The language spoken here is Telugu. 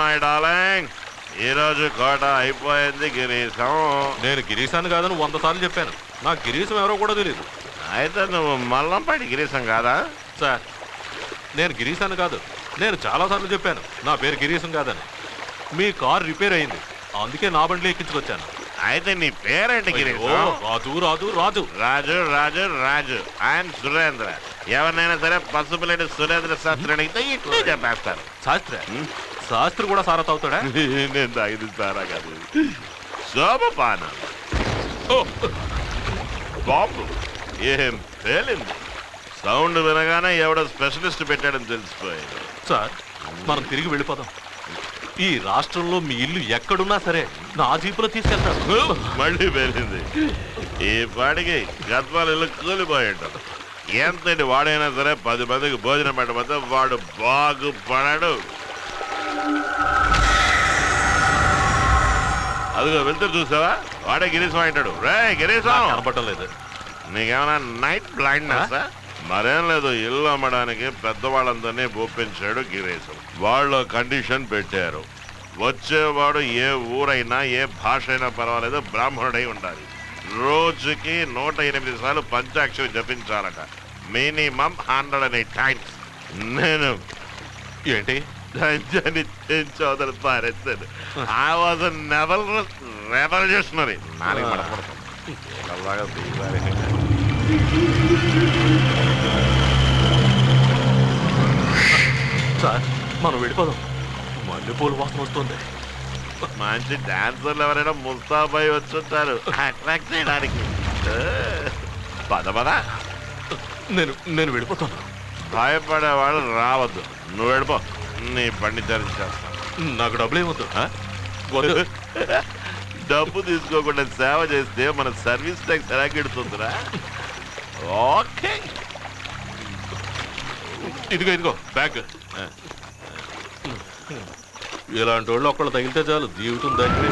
మై డార్లింగ్, ఈ రోజు కోట అయిపోయింది గిరీశం. నేను గిరీశాన్ని కాదని 100 సార్లు చెప్పాను. నాకు గిరీశం ఎవరో కూడా తెలియదు. అయితే నువ్వు మల్లంపాటి గిరీశం కాదా? సార్, నేను గిరీశాన్ని కాదు. నేను చాలాసార్లు చెప్పాను నా పేరు గిరీశం కాదని. మీ కార్ రిపేర్ అయింది, అందుకే నా బండిలో ఎక్కించుకొచ్చాను. అయితే నీ పేరేంటి గిరీశం? రాజు రాజు రాజు రాజు రాజు రాజు ఆయన సురేంద్ర. ఎవరినైనా సరే పసుపులేని సురేంద్ర శాస్త్రి అడిగితే ఇట్లే చెప్పేస్తారు. శాస్త్రి? శాస్త్రి కూడా సారా తాగుతాడా? నేను తాగింది సారా కాదు, శోభపానం. బాంబు ఏం పేలింది. సౌండ్ వినగానే ఎవడో స్పెషలిస్ట్ పెట్టాడని తెలిసిపోయింది. సార్, మనం తిరిగి వెళ్ళిపోదాం. ఈ రాష్ట్రంలో మీ ఇల్లు ఎక్కడున్నా సరే నా జీపులో తీసుకెళ్తాను. మళ్ళీ పేలింది. ఈ పాటికి గద్వాల ఇల్లు కూలిపోయి ఉంటాడు. ఎంతటి వాడైనా సరే 10 మందికి భోజనం పెట్టకపోతే వాడు బాగుపడాడు. అదిగో వెళ్తే చూసావా, వాడే గిరీశం అంటాడు. రే గిరీశం కనపడటం లేదు. నీకేమైనా నైట్ బ్లైండ్నెస్? మరేం లేదు, ఇల్లు అమ్మడానికి పెద్దవాళ్ళందరినీ ఒప్పించాడు గిరీశం. వాళ్ళు కండిషన్ పెట్టారు, వచ్చేవాడు ఏ ఊరైనా ఏ భాష అయినా పర్వాలేదు బ్రాహ్మణుడై ఉండాలి. రోజుకి 108 సార్లు పంచాక్షరి జపించాలట, మినిమం 108 టైమ్స్. నేను ఏంటి చౌదరి పారేస్తాను. I was a revolutionary. Sir, మనం వెళ్ళిపోదాం. మల్లెపూలు వాసన వస్తుంది. మంచి డాన్సర్లు ఎవరైనా ముస్తాబాయి వచ్చుంటారు అట్రాక్ట్ చేయడానికి. పద పద. నేను వెళ్ళిపోతాను. భయపడేవాళ్ళు రావద్దు, నువ్వు వెళ్ళిపో. నీ బండి చార్జ్ చేస్తాను. నాకు డబ్బులు ఏమవుతు? డబ్బు తీసుకోకుండా సేవ చేస్తే మన సర్వీస్ ట్యాక్స్ ఎలాగెడుతుందిరా. ఓకే, ఇదిగో బ్యాగ్. ఇలాంటి వాళ్ళు ఒక్కళ్ళు తగిలితే చాలు జీవితం దగ్గర.